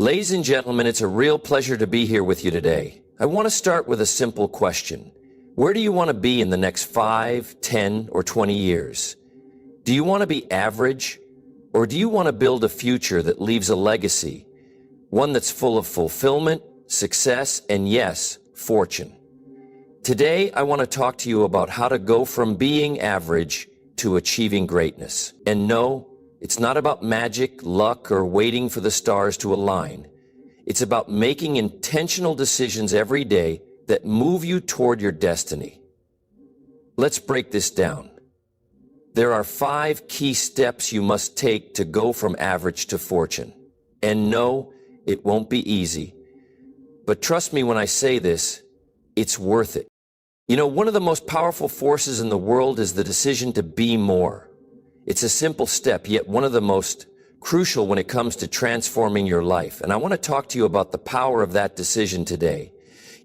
Ladies and gentlemen, it's a real pleasure to be here with you today. I want to start with a simple question. Where do you want to be in the next 5, 10, or 20 years? Do you want to be average, or do you want to build a future that leaves a legacy, one that's full of fulfillment, success, and yes, fortune? Today, I want to talk to you about how to go from being average to achieving greatness. And no, it's not about magic, luck, or waiting for the stars to align. It's about making intentional decisions every day that move you toward your destiny. Let's break this down. There are 5 key steps you must take to go from average to fortune. And no, it won't be easy. But trust me when I say this, it's worth it. You know, one of the most powerful forces in the world is the decision to be more. It's a simple step, yet one of the most crucial when it comes to transforming your life. And I want to talk to you about the power of that decision today.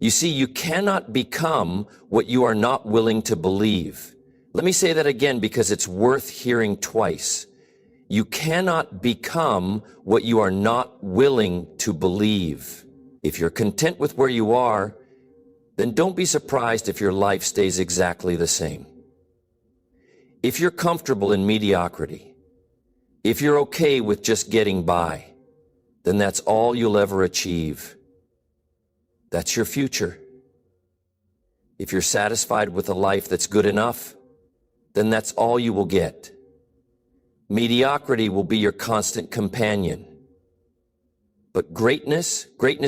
You see, you cannot become what you are not willing to believe. Let me say that again because it's worth hearing twice. You cannot become what you are not willing to believe. If you're content with where you are, then don't be surprised if your life stays exactly the same. If you're comfortable in mediocrity, if you're okay with just getting by, then that's all you'll ever achieve. That's your future. If you're satisfied with a life that's good enough, then that's all you will get. Mediocrity will be your constant companion. But greatness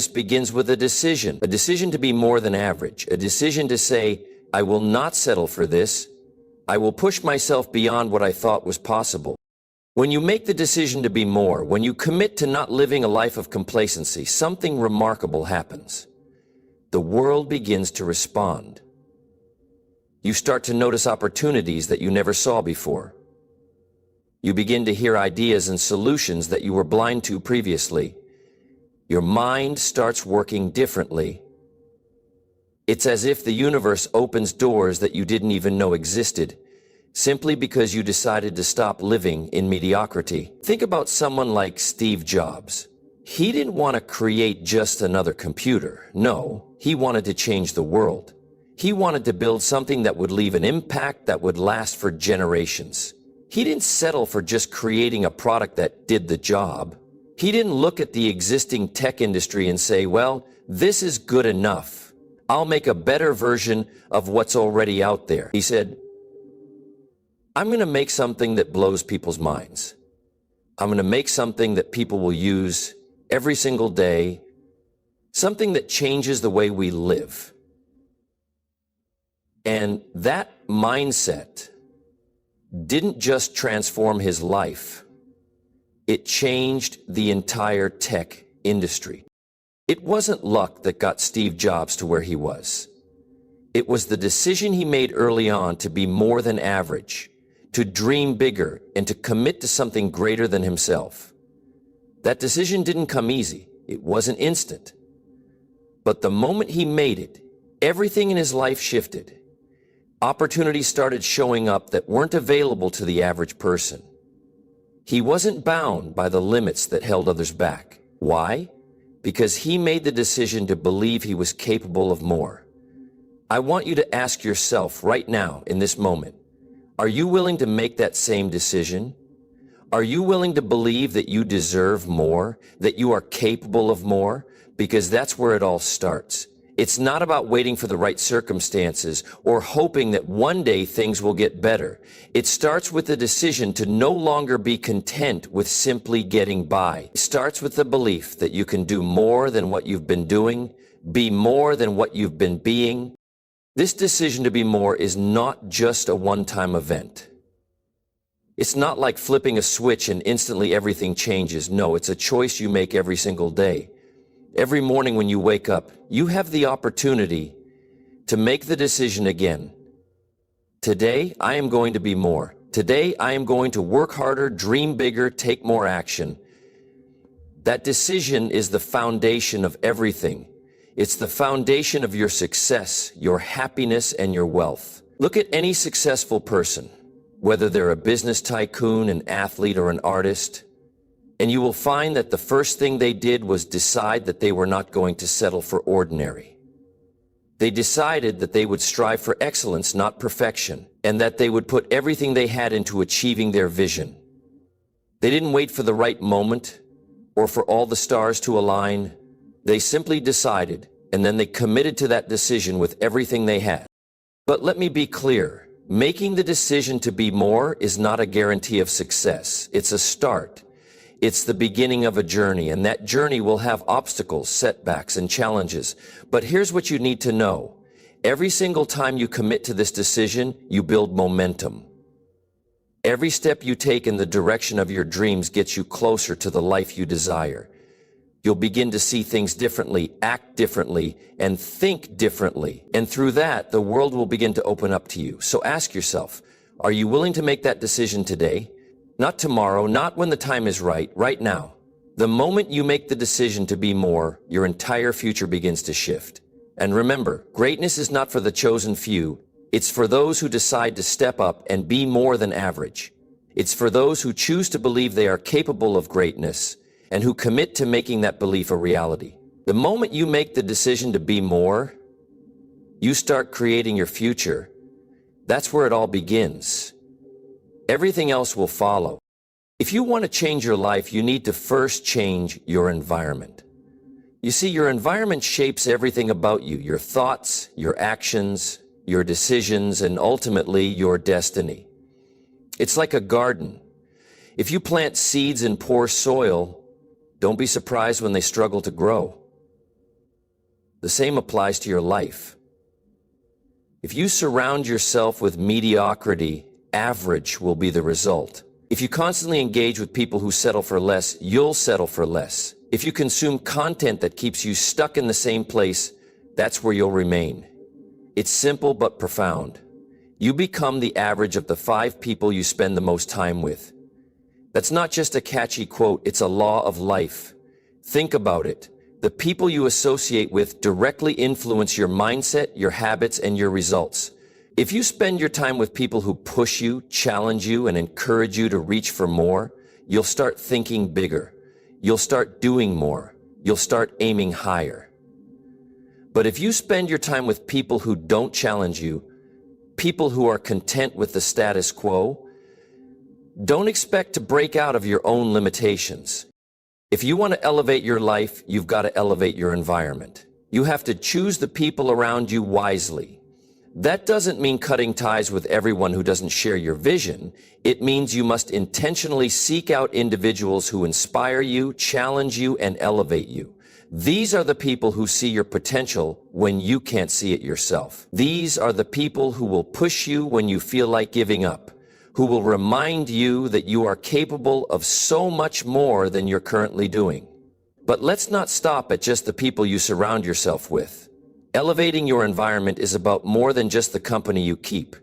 begins with a decision to be more than average, a decision to say, I will not settle for this. I will push myself beyond what I thought was possible. When you make the decision to be more, when you commit to not living a life of complacency, something remarkable happens. The world begins to respond. You start to notice opportunities that you never saw before. You begin to hear ideas and solutions that you were blind to previously. Your mind starts working differently. It's as if the universe opens doors that you didn't even know existed, simply because you decided to stop living in mediocrity. Think about someone like Steve Jobs. He didn't want to create just another computer. No, he wanted to change the world. He wanted to build something that would leave an impact that would last for generations. He didn't settle for just creating a product that did the job. He didn't look at the existing tech industry and say, well, this is good enough. I'll make a better version of what's already out there. He said, I'm going to make something that blows people's minds. I'm going to make something that people will use every single day, something that changes the way we live. And that mindset didn't just transform his life. It changed the entire tech industry. It wasn't luck that got Steve Jobs to where he was. It was the decision he made early on to be more than average, to dream bigger, and to commit to something greater than himself. That decision didn't come easy. It wasn't instant. But the moment he made it, everything in his life shifted. Opportunities started showing up that weren't available to the average person. He wasn't bound by the limits that held others back. Why? Because he made the decision to believe he was capable of more. I want you to ask yourself right now, in this moment, are you willing to make that same decision? Are you willing to believe that you deserve more, that you are capable of more? Because that's where it all starts. It's not about waiting for the right circumstances or hoping that one day things will get better. It starts with the decision to no longer be content with simply getting by. It starts with the belief that you can do more than what you've been doing, be more than what you've been being. This decision to be more is not just a one-time event. It's not like flipping a switch and instantly everything changes. No, it's a choice you make every single day. Every morning when you wake up, you have the opportunity to make the decision again. Today, I am going to be more. Today, I am going to work harder, dream bigger, take more action. That decision is the foundation of everything. It's the foundation of your success, your happiness, and your wealth. Look at any successful person, whether they're a business tycoon, an athlete, or an artist. And you will find that the first thing they did was decide that they were not going to settle for ordinary. They decided that they would strive for excellence, not perfection, and that they would put everything they had into achieving their vision. They didn't wait for the right moment or for all the stars to align. They simply decided, and then they committed to that decision with everything they had. But let me be clear, making the decision to be more is not a guarantee of success. It's a start. It's the beginning of a journey, and that journey will have obstacles, setbacks, and challenges. But here's what you need to know. Every single time you commit to this decision, you build momentum. Every step you take in the direction of your dreams gets you closer to the life you desire. You'll begin to see things differently, act differently, and think differently. And through that, the world will begin to open up to you. So ask yourself, are you willing to make that decision today? Not tomorrow, not when the time is right, right now. The moment you make the decision to be more, your entire future begins to shift. And remember, greatness is not for the chosen few. It's for those who decide to step up and be more than average. It's for those who choose to believe they are capable of greatness and who commit to making that belief a reality. The moment you make the decision to be more, you start creating your future. That's where it all begins. Everything else will follow. If you want to change your life, you need to first change your environment. You see, your environment shapes everything about you, your thoughts, your actions, your decisions, and ultimately your destiny. It's like a garden. If you plant seeds in poor soil, don't be surprised when they struggle to grow. The same applies to your life. If you surround yourself with mediocrity, average will be the result. If you constantly engage with people who settle for less, you'll settle for less. If you consume content that keeps you stuck in the same place, that's where you'll remain. It's simple but profound. You become the average of the 5 people you spend the most time with. That's not just a catchy quote, it's a law of life. Think about it. The people you associate with directly influence your mindset, your habits, and your results. If you spend your time with people who push you, challenge you, and encourage you to reach for more, you'll start thinking bigger. You'll start doing more. You'll start aiming higher. But if you spend your time with people who don't challenge you, people who are content with the status quo, don't expect to break out of your own limitations. If you want to elevate your life, you've got to elevate your environment. You have to choose the people around you wisely. That doesn't mean cutting ties with everyone who doesn't share your vision. It means you must intentionally seek out individuals who inspire you, challenge you, and elevate you. These are the people who see your potential when you can't see it yourself. These are the people who will push you when you feel like giving up, who will remind you that you are capable of so much more than you're currently doing. But let's not stop at just the people you surround yourself with. Elevating your environment is about more than just the company you keep.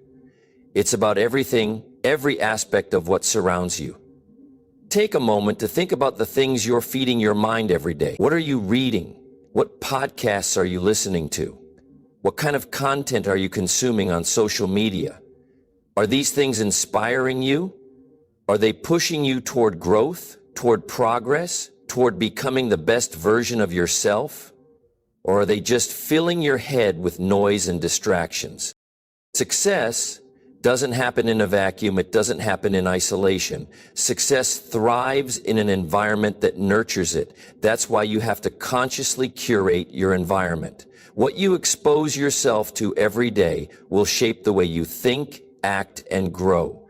It's about everything, every aspect of what surrounds you. Take a moment to think about the things you're feeding your mind every day. What are you reading? What podcasts are you listening to? What kind of content are you consuming on social media? Are these things inspiring you? Are they pushing you toward growth, toward progress, toward becoming the best version of yourself? Or are they just filling your head with noise and distractions? Success doesn't happen in a vacuum. It doesn't happen in isolation. Success thrives in an environment that nurtures it. That's why you have to consciously curate your environment. What you expose yourself to every day will shape the way you think, act, and grow.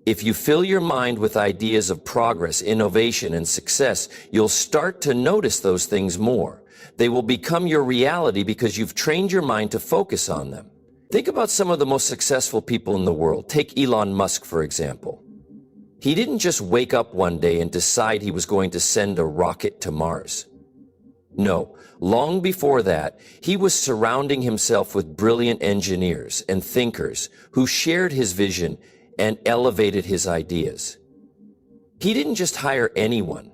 If you fill your mind with ideas of progress, innovation, and success, you'll start to notice those things more. They will become your reality because you've trained your mind to focus on them. Think about some of the most successful people in the world. Take Elon Musk, for example. He didn't just wake up one day and decide he was going to send a rocket to Mars. No, long before that, he was surrounding himself with brilliant engineers and thinkers who shared his vision and elevated his ideas. He didn't just hire anyone.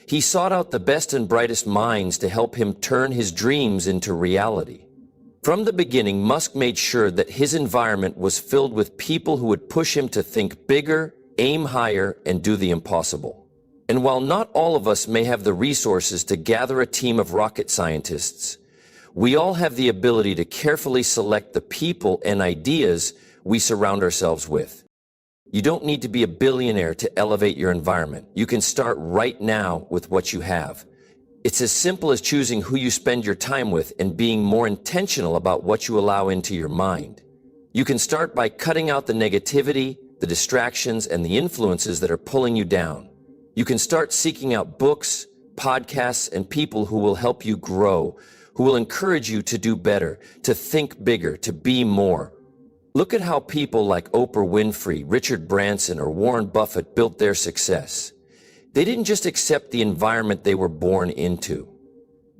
He sought out the best and brightest minds to help him turn his dreams into reality. From the beginning, Musk made sure that his environment was filled with people who would push him to think bigger, aim higher, and do the impossible. And while not all of us may have the resources to gather a team of rocket scientists, we all have the ability to carefully select the people and ideas we surround ourselves with. You don't need to be a billionaire to elevate your environment. You can start right now with what you have. It's as simple as choosing who you spend your time with and being more intentional about what you allow into your mind. You can start by cutting out the negativity, the distractions, and the influences that are pulling you down. You can start seeking out books, podcasts, and people who will help you grow, who will encourage you to do better, to think bigger, to be more. Look at how people like Oprah Winfrey, Richard Branson, or Warren Buffett built their success. They didn't just accept the environment they were born into.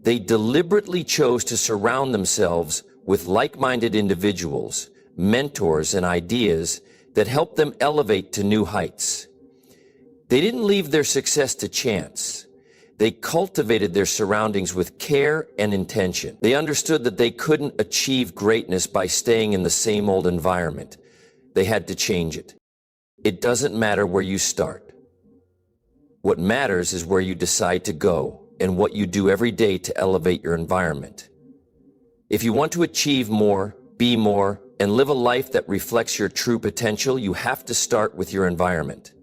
They deliberately chose to surround themselves with like-minded individuals, mentors, and ideas that helped them elevate to new heights. They didn't leave their success to chance. They cultivated their surroundings with care and intention. They understood that they couldn't achieve greatness by staying in the same old environment. They had to change it. It doesn't matter where you start. What matters is where you decide to go and what you do every day to elevate your environment. If you want to achieve more, be more, and live a life that reflects your true potential, you have to start with your environment.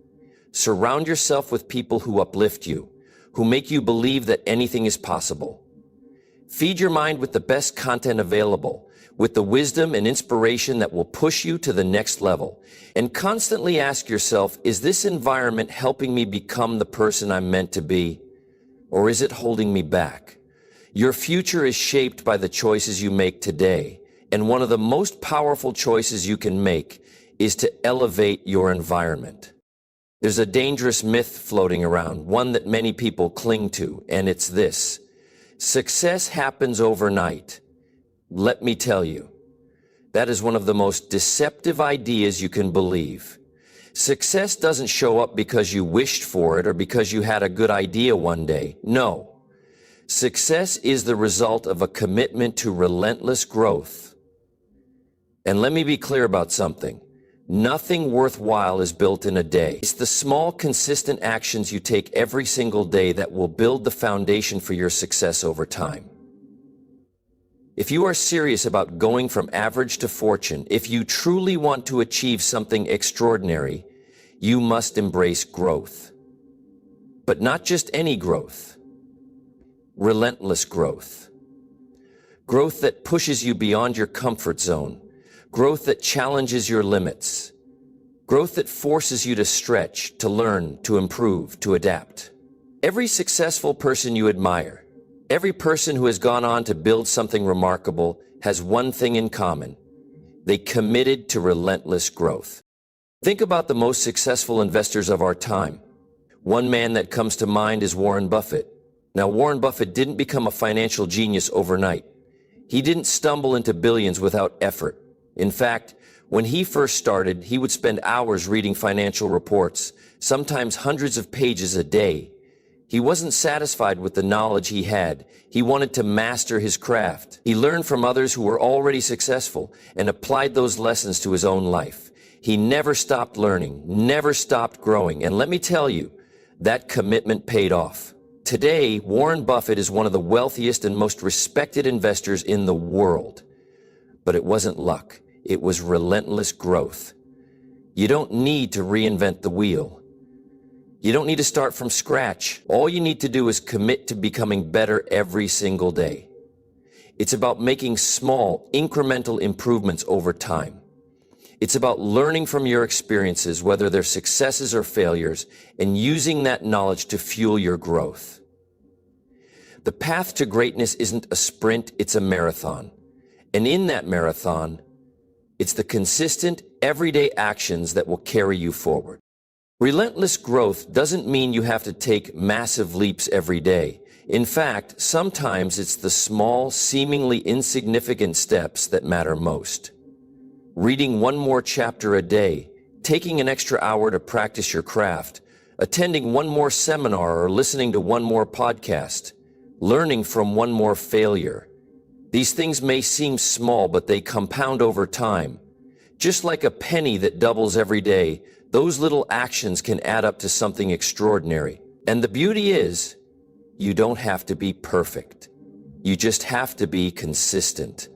Surround yourself with people who uplift you, who make you believe that anything is possible. Feed your mind with the best content available, with the wisdom and inspiration that will push you to the next level. And constantly ask yourself, is this environment helping me become the person I'm meant to be? Or is it holding me back? Your future is shaped by the choices you make today. And one of the most powerful choices you can make is to elevate your environment. There's a dangerous myth floating around, one that many people cling to, and it's this: success happens overnight. Let me tell you, that is one of the most deceptive ideas you can believe. Success doesn't show up because you wished for it or because you had a good idea one day. No. Success is the result of a commitment to relentless growth. And let me be clear about something. Nothing worthwhile is built in a day. It's the small, consistent actions you take every single day that will build the foundation for your success over time. If you are serious about going from average to fortune, if you truly want to achieve something extraordinary, you must embrace growth. But not just any growth. Relentless growth. Growth that pushes you beyond your comfort zone. Growth that challenges your limits. Growth that forces you to stretch, to learn, to improve, to adapt. Every successful person you admire, every person who has gone on to build something remarkable, has one thing in common. They committed to relentless growth. Think about the most successful investors of our time. One man that comes to mind is Warren Buffett. Now, Warren Buffett didn't become a financial genius overnight. He didn't stumble into billions without effort. In fact, when he first started, he would spend hours reading financial reports, sometimes hundreds of pages a day. He wasn't satisfied with the knowledge he had. He wanted to master his craft. He learned from others who were already successful and applied those lessons to his own life. He never stopped learning, never stopped growing. And let me tell you, that commitment paid off. Today, Warren Buffett is one of the wealthiest and most respected investors in the world. But it wasn't luck. It was relentless growth. You don't need to reinvent the wheel. You don't need to start from scratch. All you need to do is commit to becoming better every single day. It's about making small, incremental improvements over time. It's about learning from your experiences, whether they're successes or failures, and using that knowledge to fuel your growth. The path to greatness isn't a sprint, it's a marathon. And in that marathon, it's the consistent, everyday actions that will carry you forward. Relentless growth doesn't mean you have to take massive leaps every day. In fact, sometimes it's the small, seemingly insignificant steps that matter most. Reading one more chapter a day, taking an extra hour to practice your craft, attending one more seminar or listening to one more podcast, learning from one more failure. These things may seem small, but they compound over time. Just like a penny that doubles every day, those little actions can add up to something extraordinary. And the beauty is, you don't have to be perfect. You just have to be consistent.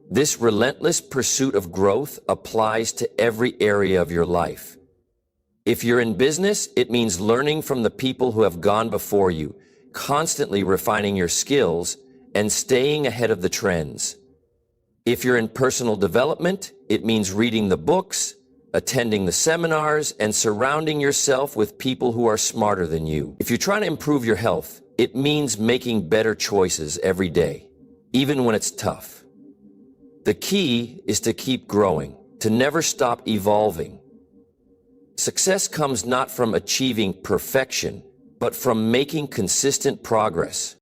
This relentless pursuit of growth applies to every area of your life. If you're in business, it means learning from the people who have gone before you, constantly refining your skills, and staying ahead of the trends. If you're in personal development, it means reading the books, attending the seminars, and surrounding yourself with people who are smarter than you. If you're trying to improve your health, it means making better choices every day, even when it's tough. The key is to keep growing, to never stop evolving. Success comes not from achieving perfection, but from making consistent progress.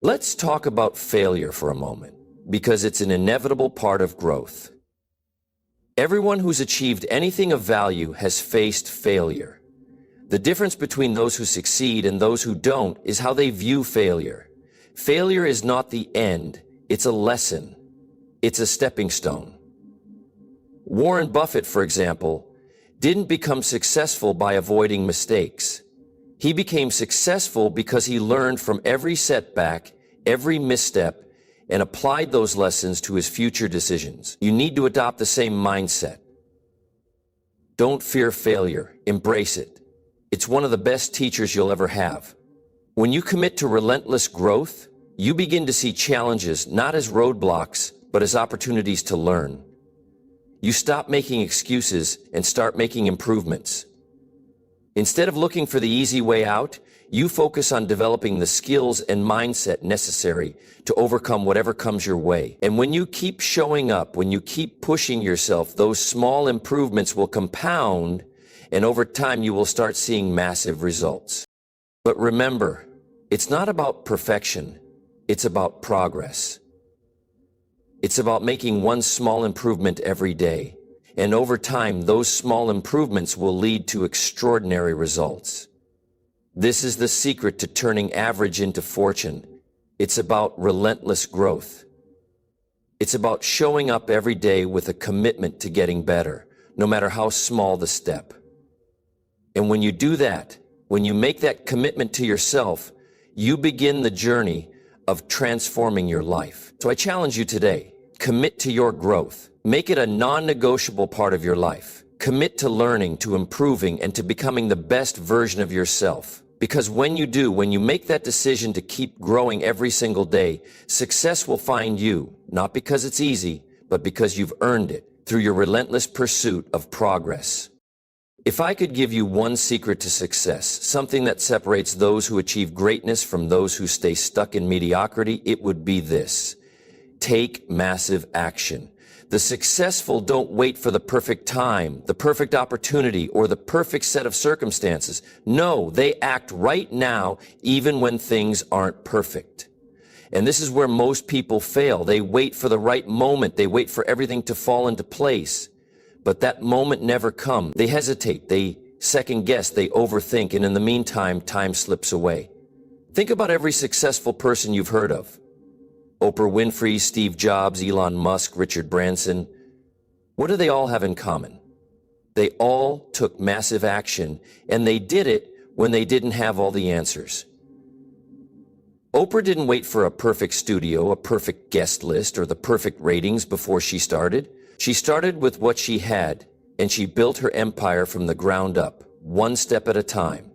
Let's talk about failure for a moment, because it's an inevitable part of growth. Everyone who's achieved anything of value has faced failure. The difference between those who succeed and those who don't is how they view failure. Failure is not the end, it's a lesson. It's a stepping stone. Warren Buffett, for example, didn't become successful by avoiding mistakes. He became successful because he learned from every setback, every misstep, and applied those lessons to his future decisions. You need to adopt the same mindset. Don't fear failure, embrace it. It's one of the best teachers you'll ever have. When you commit to relentless growth, you begin to see challenges not as roadblocks, but as opportunities to learn. You stop making excuses and start making improvements. Instead of looking for the easy way out, you focus on developing the skills and mindset necessary to overcome whatever comes your way. And when you keep showing up, when you keep pushing yourself, those small improvements will compound, and over time you will start seeing massive results. But remember, it's not about perfection, it's about progress. It's about making one small improvement every day. And over time, those small improvements will lead to extraordinary results. This is the secret to turning average into fortune. It's about relentless growth. It's about showing up every day with a commitment to getting better, no matter how small the step. And when you do that, when you make that commitment to yourself, you begin the journey of transforming your life. So I challenge you today. Commit to your growth. Make it a non-negotiable part of your life. Commit to learning, to improving, and to becoming the best version of yourself. Because when you do, when you make that decision to keep growing every single day, success will find you, not because it's easy, but because you've earned it through your relentless pursuit of progress. If I could give you one secret to success, something that separates those who achieve greatness from those who stay stuck in mediocrity, it would be this. Take massive action. The successful don't wait for the perfect time, the perfect opportunity, or the perfect set of circumstances. No, they act right now, even when things aren't perfect. And this is where most people fail. They wait for the right moment. They wait for everything to fall into place. But that moment never comes. They hesitate. They second guess. They overthink. And in the meantime, time slips away. Think about every successful person you've heard of. Oprah Winfrey, Steve Jobs, Elon Musk, Richard Branson. What do they all have in common? They all took massive action, and they did it when they didn't have all the answers. Oprah didn't wait for a perfect studio, a perfect guest list, or the perfect ratings before she started. She started with what she had, and she built her empire from the ground up, one step at a time.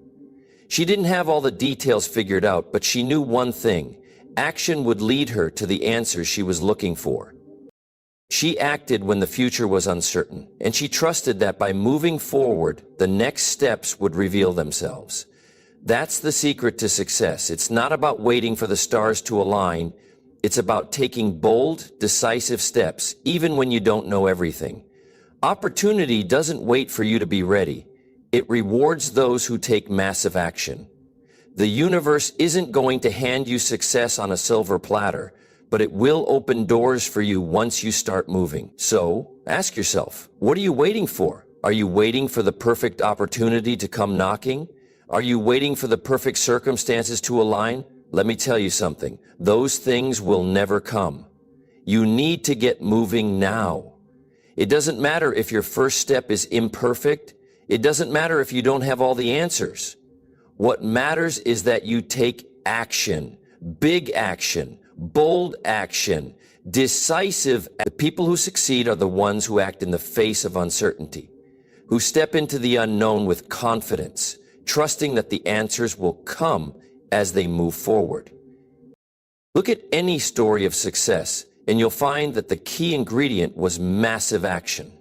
She didn't have all the details figured out, but she knew one thing. Action would lead her to the answers she was looking for. She acted when the future was uncertain, and she trusted that by moving forward, the next steps would reveal themselves. That's the secret to success. It's not about waiting for the stars to align. It's about taking bold, decisive steps, even when you don't know everything. Opportunity doesn't wait for you to be ready. It rewards those who take massive action. The universe isn't going to hand you success on a silver platter, but it will open doors for you once you start moving. So, ask yourself, what are you waiting for? Are you waiting for the perfect opportunity to come knocking? Are you waiting for the perfect circumstances to align? Let me tell you something. Those things will never come. You need to get moving now. It doesn't matter if your first step is imperfect. It doesn't matter if you don't have all the answers. What matters is that you take action, big action, bold action, decisive. The people who succeed are the ones who act in the face of uncertainty, who step into the unknown with confidence, trusting that the answers will come as they move forward. Look at any story of success, and you'll find that the key ingredient was massive action.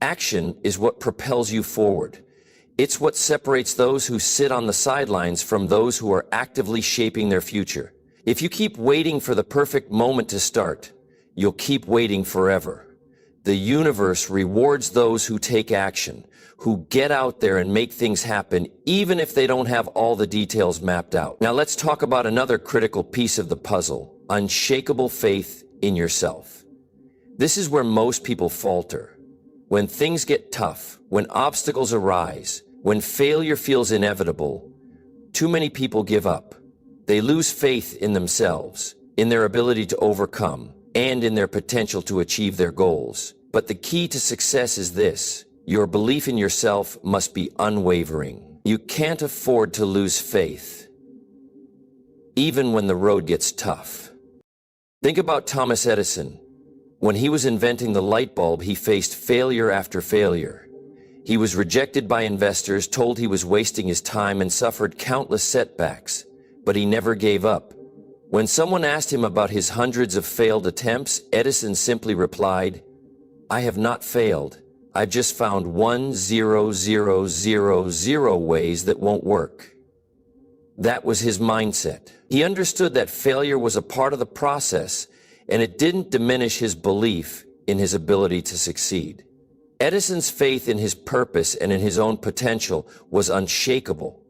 Action is what propels you forward. It's what separates those who sit on the sidelines from those who are actively shaping their future. If you keep waiting for the perfect moment to start, you'll keep waiting forever. The universe rewards those who take action, who get out there and make things happen, even if they don't have all the details mapped out. Now let's talk about another critical piece of the puzzle: unshakable faith in yourself. This is where most people falter. When things get tough, when obstacles arise, when failure feels inevitable, too many people give up. They lose faith in themselves, in their ability to overcome, and in their potential to achieve their goals. But the key to success is this: your belief in yourself must be unwavering. You can't afford to lose faith, even when the road gets tough. Think about Thomas Edison. When he was inventing the light bulb, he faced failure after failure. He was rejected by investors, told he was wasting his time, and suffered countless setbacks. But he never gave up. When someone asked him about his hundreds of failed attempts, Edison simply replied, "I have not failed. I've just found 1,000,000 ways that won't work." That was his mindset. He understood that failure was a part of the process, and it didn't diminish his belief in his ability to succeed. Edison's faith in his purpose and in his own potential was unshakable.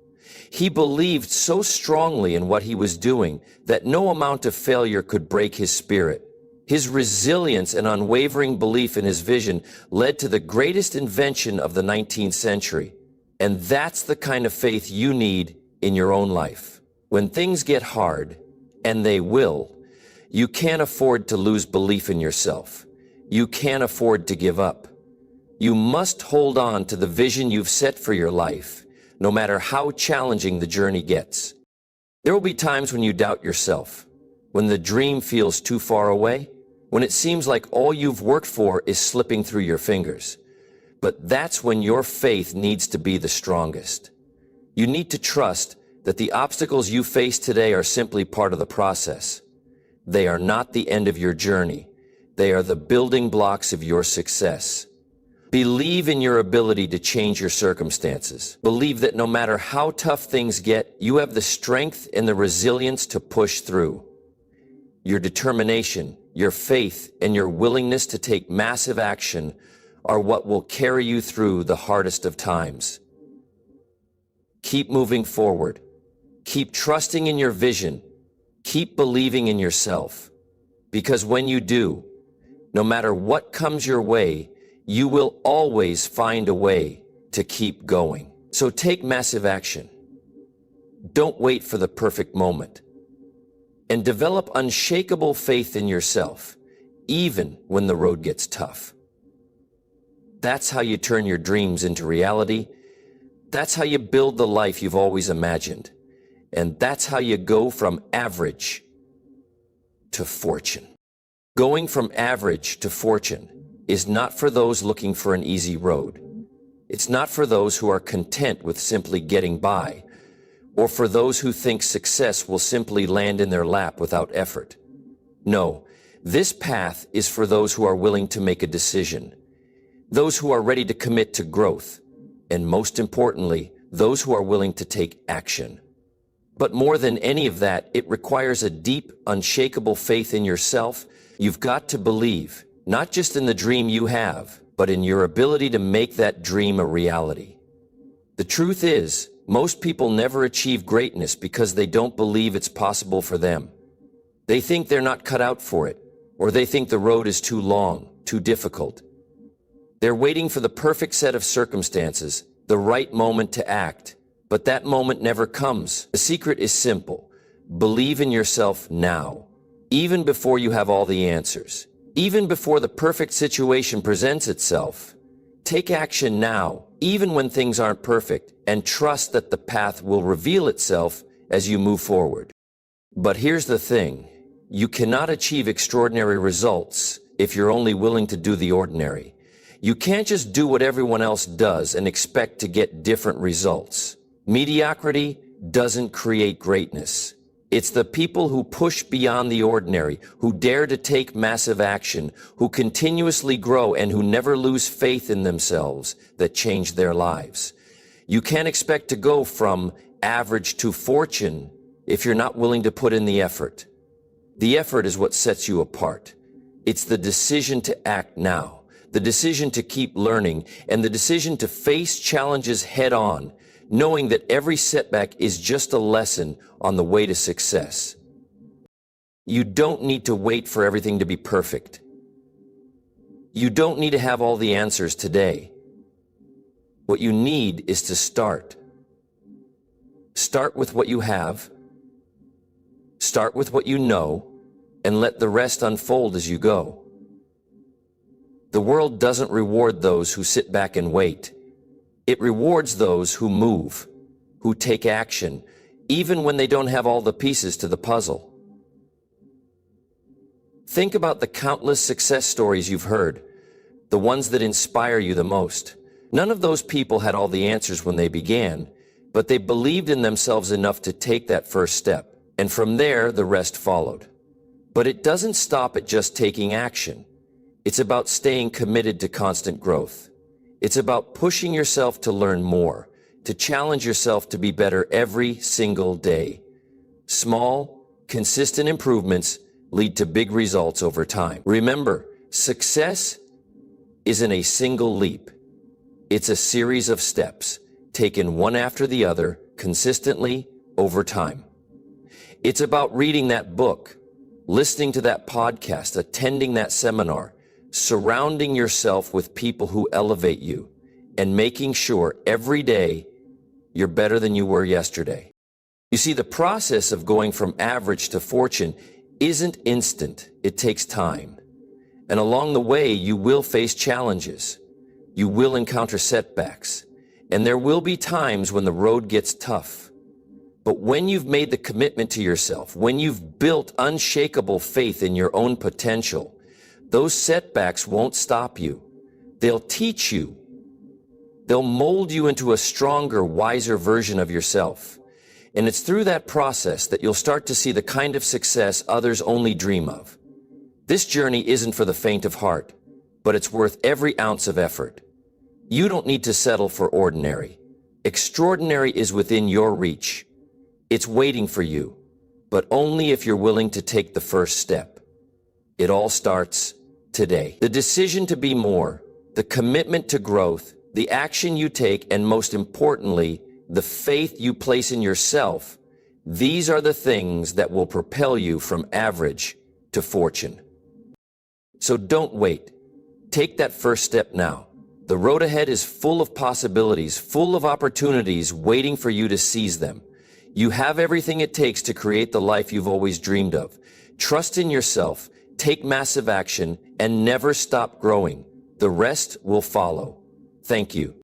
He believed so strongly in what he was doing that no amount of failure could break his spirit. His resilience and unwavering belief in his vision led to the greatest invention of the 19th century. And that's the kind of faith you need in your own life. When things get hard, and they will, you can't afford to lose belief in yourself. You can't afford to give up. You must hold on to the vision you've set for your life, no matter how challenging the journey gets. There will be times when you doubt yourself, when the dream feels too far away, when it seems like all you've worked for is slipping through your fingers. But that's when your faith needs to be the strongest. You need to trust that the obstacles you face today are simply part of the process. They are not the end of your journey. They are the building blocks of your success. Believe in your ability to change your circumstances. Believe that no matter how tough things get, you have the strength and the resilience to push through. Your determination, your faith, and your willingness to take massive action are what will carry you through the hardest of times. Keep moving forward. Keep trusting in your vision. Keep believing in yourself. Because when you do, no matter what comes your way, you will always find a way to keep going. So take massive action. Don't wait for the perfect moment. And develop unshakable faith in yourself, even when the road gets tough. That's how you turn your dreams into reality. That's how you build the life you've always imagined. And that's how you go from average to fortune. Going from average to fortune is not for those looking for an easy road. It's not for those who are content with simply getting by, or for those who think success will simply land in their lap without effort. No, this path is for those who are willing to make a decision, those who are ready to commit to growth, and most importantly, those who are willing to take action. But more than any of that, it requires a deep, unshakable faith in yourself. You've got to believe, not just in the dream you have, but in your ability to make that dream a reality. The truth is, most people never achieve greatness because they don't believe it's possible for them. They think they're not cut out for it, or they think the road is too long, too difficult. They're waiting for the perfect set of circumstances, the right moment to act, but that moment never comes. The secret is simple. Believe in yourself now, even before you have all the answers. Even before the perfect situation presents itself. Take action now, even when things aren't perfect, and trust that the path will reveal itself as you move forward. But here's the thing. You cannot achieve extraordinary results if you're only willing to do the ordinary. You can't just do what everyone else does and expect to get different results. Mediocrity doesn't create greatness. It's the people who push beyond the ordinary, who dare to take massive action, who continuously grow, and who never lose faith in themselves that change their lives. You can't expect to go from average to fortune if you're not willing to put in the effort. The effort is what sets you apart. It's the decision to act now, the decision to keep learning, and the decision to face challenges head on, knowing that every setback is just a lesson on the way to success. You don't need to wait for everything to be perfect. You don't need to have all the answers today. What you need is to start. Start with what you have. Start with what you know, and let the rest unfold as you go. The world doesn't reward those who sit back and wait. It rewards those who move, who take action, even when they don't have all the pieces to the puzzle. Think about the countless success stories you've heard, the ones that inspire you the most. None of those people had all the answers when they began, but they believed in themselves enough to take that first step. And from there, the rest followed. But it doesn't stop at just taking action. It's about staying committed to constant growth. It's about pushing yourself to learn more, to challenge yourself to be better every single day. Small, consistent improvements lead to big results over time. Remember, success isn't a single leap. It's a series of steps, taken one after the other, consistently, over time. It's about reading that book, listening to that podcast, attending that seminar, surrounding yourself with people who elevate you, and making sure every day you're better than you were yesterday. You see, the process of going from average to fortune isn't instant. It takes time. And along the way, you will face challenges. You will encounter setbacks. And there will be times when the road gets tough. But when you've made the commitment to yourself, when you've built unshakable faith in your own potential, those setbacks won't stop you. They'll teach you. They'll mold you into a stronger, wiser version of yourself. And it's through that process that you'll start to see the kind of success others only dream of. This journey isn't for the faint of heart, but it's worth every ounce of effort. You don't need to settle for ordinary. Extraordinary is within your reach. It's waiting for you, but only if you're willing to take the first step. It all starts today. The decision to be more, the commitment to growth, the action you take, and most importantly, the faith you place in yourself, these are the things that will propel you from average to fortune. So don't wait. Take that first step now. The road ahead is full of possibilities, full of opportunities waiting for you to seize them. You have everything it takes to create the life you've always dreamed of. Trust in yourself, take massive action, and never stop growing. The rest will follow. Thank you.